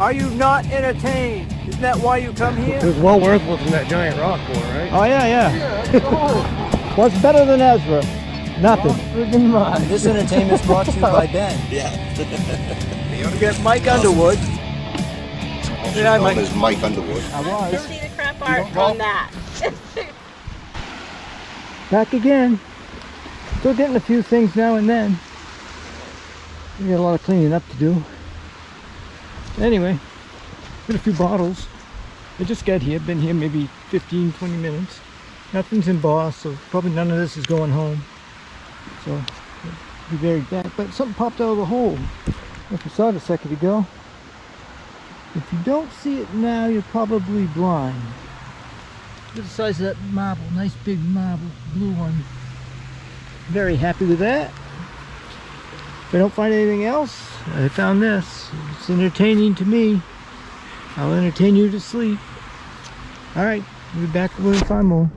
Are you not entertained? Isn't that why you come here? It was well worth lifting that giant rock for, right? Oh yeah. What's better than Ezra? Nothing. This entertainment's brought to you by Ben. Yeah. You want to get Mike Underwood? Yeah, Mike. Is Mike Underwood. I was. See the crap art on that. Back again. Still getting a few things now and then. We got a lot of cleaning up to do. Anyway, got a few bottles. I just got here, been here maybe 15-20 minutes. Nothing's embossed, so probably none of this is going home. So, I'll be very back. But something popped out of the hole. If you saw it a second ago. If you don't see it now, you're probably blind. Look at the size of that marble. Nice big marble, blue one. Very happy with that. If I don't find anything else, I found this. It's entertaining to me. I'll entertain you to sleep. Alright, we'll be back when we find more.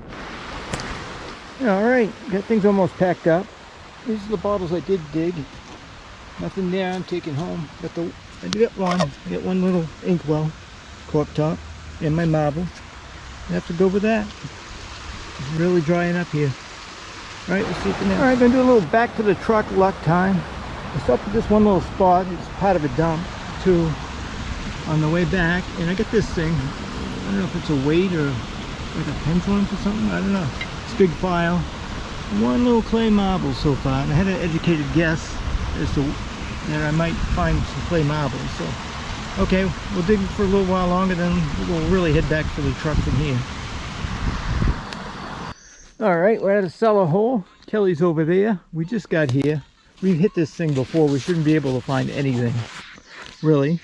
Alright, got things almost packed up. These are the bottles I did dig. Nothing there I'm taking home. I did get one. I got one little inkwell, cork top, and my marble. I have to go with that. It's really drying up here. Alright, let's see it now. Alright, gonna do a little back to the truck luck time. I stopped at this one little spot. It's part of a dump too on the way back, and I got this thing. I don't know if it's a weight or like a pendulum or something. I don't know. It's a big file. One little clay marble so far, and I had an educated guess as to that I might find some clay marbles. So, okay, we'll dig for a little while longer, then we'll really head back for the truck from here. All right, we're at a cellar hole. Kelly's over there. We just got here. We've hit this thing before. We shouldn't be able to find anything, really.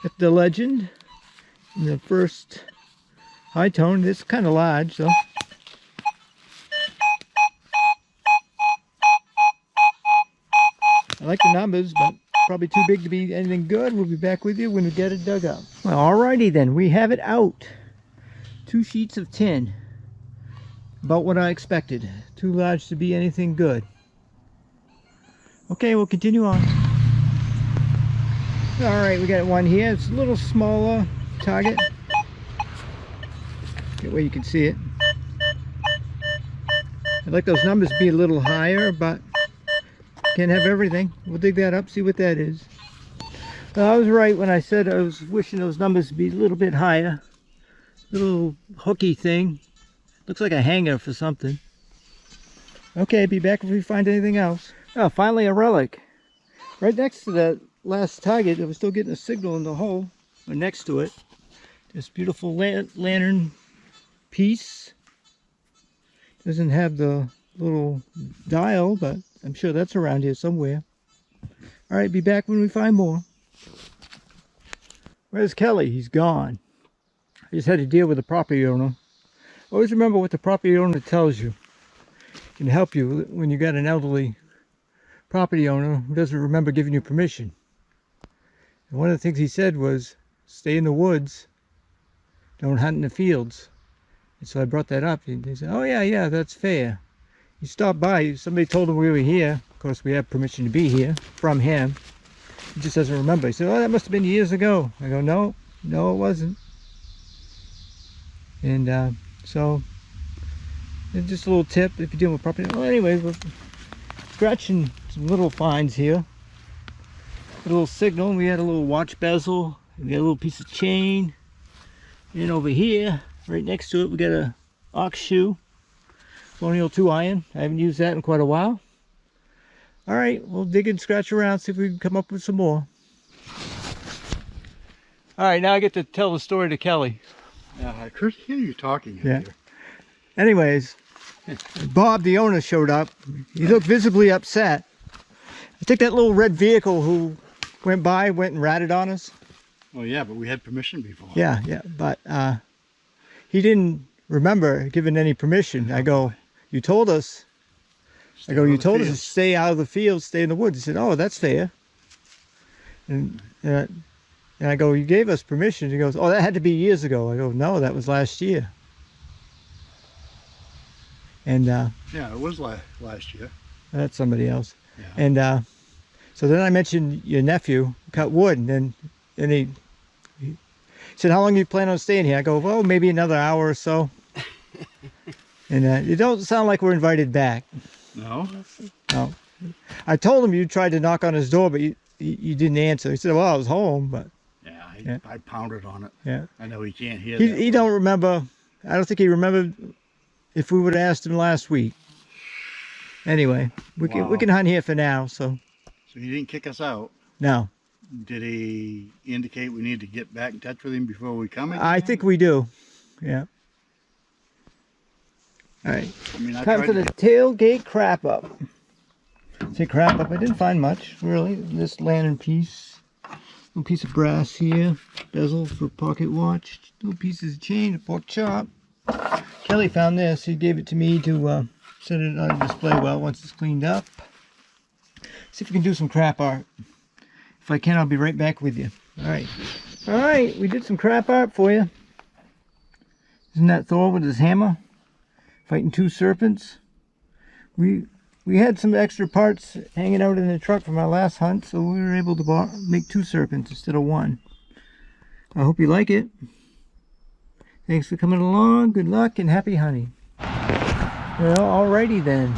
Got the legend in the first high tone. It's kind of large, so. I like the numbers, but probably too big to be anything good. We'll be back with you when we get it dug up. Well, alrighty then, we have it out. 2 sheets of tin. About what I expected. Too large to be anything good. Okay, we'll continue on. Alright, we got one here. It's a little smaller target. That way you can see it. I'd like those numbers to be a little higher, but can't have everything. We'll dig that up, see what that is. I was right when I said I was wishing those numbers to be a little bit higher. Little hooky thing. Looks like a hanger for something. Okay, be back if we find anything else. Oh, finally a relic. Right next to that last target, I was still getting a signal in the hole, or next to it. This beautiful lantern piece. Doesn't have the little dial, but I'm sure that's around here somewhere. Alright, be back when we find more. Where's Kelly? He's gone. I just had to deal with the property owner. Always remember what the property owner tells you. It can help you when you got an elderly property owner who doesn't remember giving you permission. And one of the things he said was, stay in the woods, don't hunt in the fields. And so I brought that up, and he said, oh yeah, that's fair. He stopped by, somebody told him we were here. Of course, we have permission to be here from him. He just doesn't remember. He said, oh, that must have been years ago. I go, no, it wasn't. And so, it's just a little tip if you're dealing with property. Well, anyways, we're scratching some little finds here. A little signal, and we had a little watch bezel. We got a little piece of chain. And over here, right next to it, we got a ox shoe. Colonial 2 iron. I haven't used that in quite a while. Alright, we'll dig and scratch around, see if we can come up with some more. Alright, now I get to tell the story to Kelly. Yeah, I could hear you talking in here. Anyways, Bob, the owner, showed up. He looked visibly upset. I think that little red vehicle who went and ratted on us. Well, yeah, but we had permission before. Yeah, but he didn't remember giving any permission. I go, you told us. I go, you told us to stay out of the field, stay in the woods. He said, oh, that's fair. And I go, you gave us permission. He goes, oh, that had to be years ago. I go, no, that was last year. And yeah, it was last year. That's somebody else. Yeah. And so then I mentioned your nephew cut wood, and then he He said, how long do you plan on staying here? I go, well, maybe another hour or so. And you don't sound like we're invited back. No? No. I told him you tried to knock on his door, but you didn't answer. He said, well, I was home, but... Yeah, I pounded on it. Yeah. I know he can't hear He don't remember. I don't think he remembered if we would have asked him last week. Anyway, we can hunt here for now, so... So he didn't kick us out? No. Did he indicate we need to get back in touch with him before we come again? I think we do. Yeah. All right. I mean, Time for the tailgate crap up. Say crap up. I didn't find much, really. This lantern piece. Little piece of brass here. Bezel for pocket watch. Little pieces of chain, a pork chop. Kelly found this. He gave it to me to set it on display well once it's cleaned up. See if we can do some crap art. If I can, I'll be right back with you. All right. All right. We did some crap art for you. Isn't that Thor with his hammer? Fighting two serpents. We had some extra parts hanging out in the truck from our last hunt, so we were able to make two serpents instead of one. I hope you like it. Thanks for coming along. Good luck and happy hunting. Well, alrighty then.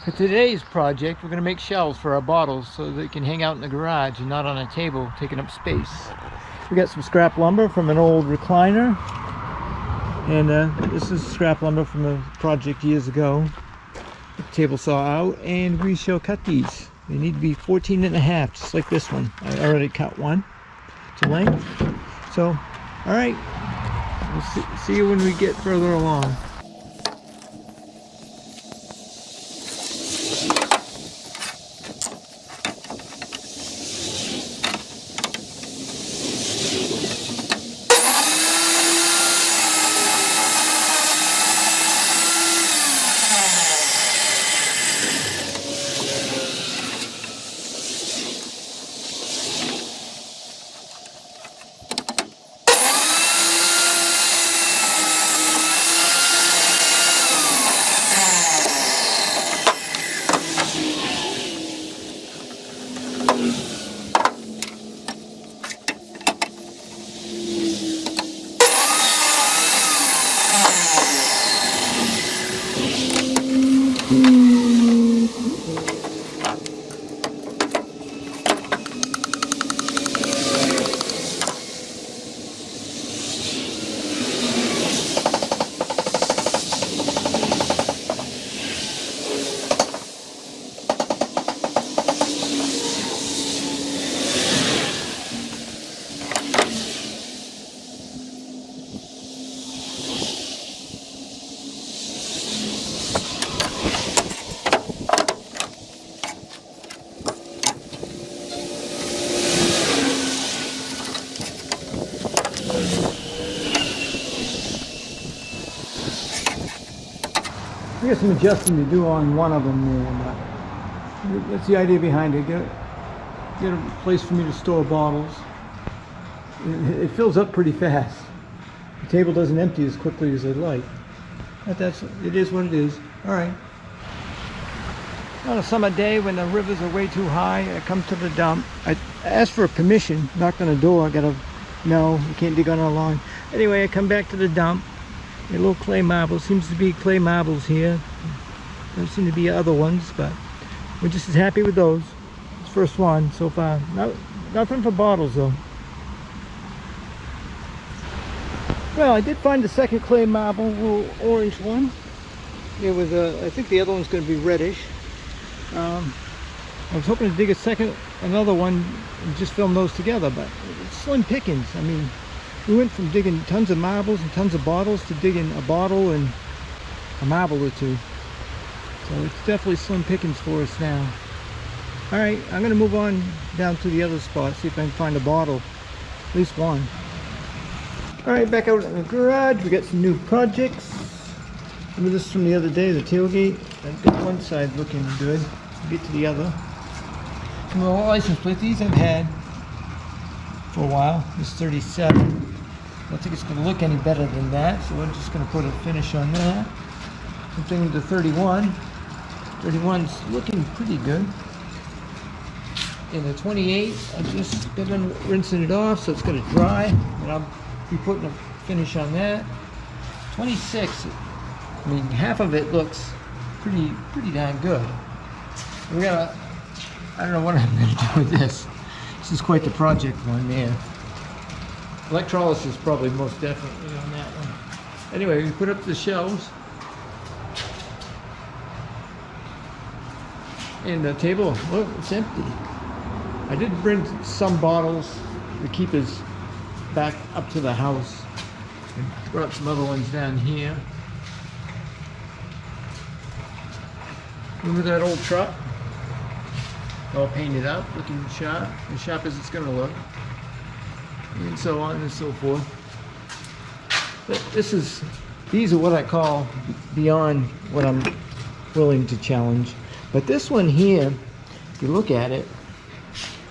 For today's project, we're going to make shelves for our bottles so they can hang out in the garage and not on a table taking up space. We got some scrap lumber from an old recliner. And this is scrap lumber from a project years ago. Table saw out, and we shall cut these. They need to be 14.5, just like this one. I already cut one to length. So, all right, we'll see you when we get further along. We got some adjusting to do on one of them there, but that's the idea behind it. Get a place for me to store bottles. It fills up pretty fast. The table doesn't empty as quickly as I'd like. But it is what it is. All right. On a summer day when the rivers are way too high, I come to the dump. I asked for permission, knocked on the door. No, you can't dig on our lawn. Anyway, I come back to the dump. A little clay marble. Seems to be clay marbles here. There seem to be other ones, but we're just as happy with those. It's the first one so far. Nothing for bottles though. Well, I did find the second clay marble, little orange one. It was I think the other one's going to be reddish. I was hoping to dig another one and just film those together, but it's slim pickings. I mean, we went from digging tons of marbles and tons of bottles to digging a bottle and a marble or two. So it's definitely slim pickings for us now. All right, I'm going to move on down to the other spot, see if I can find a bottle, at least one. All right, back out in the garage, we got some new projects. Remember this from the other day, the tailgate? I've got one side looking good. We'll get to the other. Some of the license plates, these I've had for a while. This 37. I don't think it's going to look any better than that, so we're just going to put a finish on that. I'm thinking the 31. 31's looking pretty good. And the 28, I just got done rinsing it off, so it's gonna dry, and I'll be putting a finish on that. 26, I mean, half of it looks pretty darn good. We're gonna, I don't know what I'm gonna do with this. This is quite the project one there. Electrolysis probably most definitely on that one. Anyway, we put up the shelves. And the table, look, it's empty. I did bring some bottles to keep us back up to the house. And brought some other ones down here. Remember that old truck? All painted up, looking sharp, as sharp as it's gonna look. And so on and so forth. But these are what I call beyond what I'm willing to challenge. But this one here, if you look at it,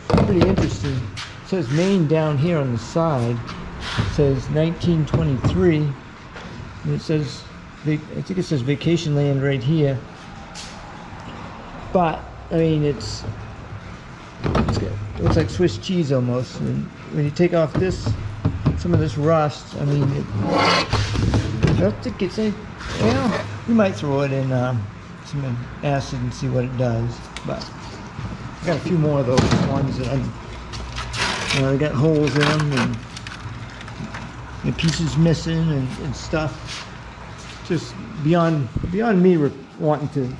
pretty interesting. It says Maine down here on the side. It says 1923. And it says, I think it says vacation land right here. But, I mean, it looks like Swiss cheese almost. And when you take off this, some of this rust, I mean, I don't think it's any, well, you might throw it in some acid and see what it does. But I got a few more of those ones that they got holes in them and the pieces missing and stuff. Just beyond me wanting to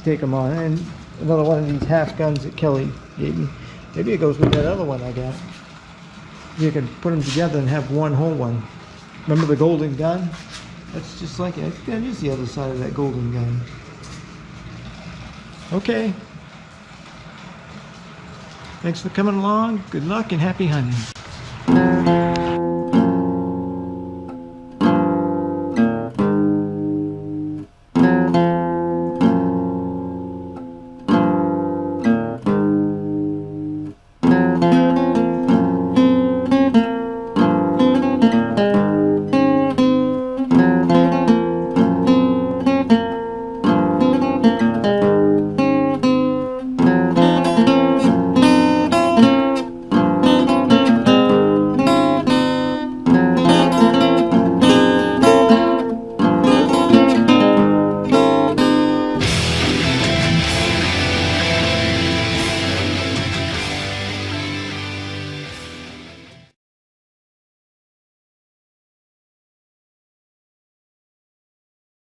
take them on. And another one of these half guns that Kelly gave me. Maybe it goes with that other one I got. You can put them together and have one whole one. Remember the golden gun? That's just like it. I think that is the other side of that golden gun. Okay. Thanks for coming along. Good luck and happy hunting.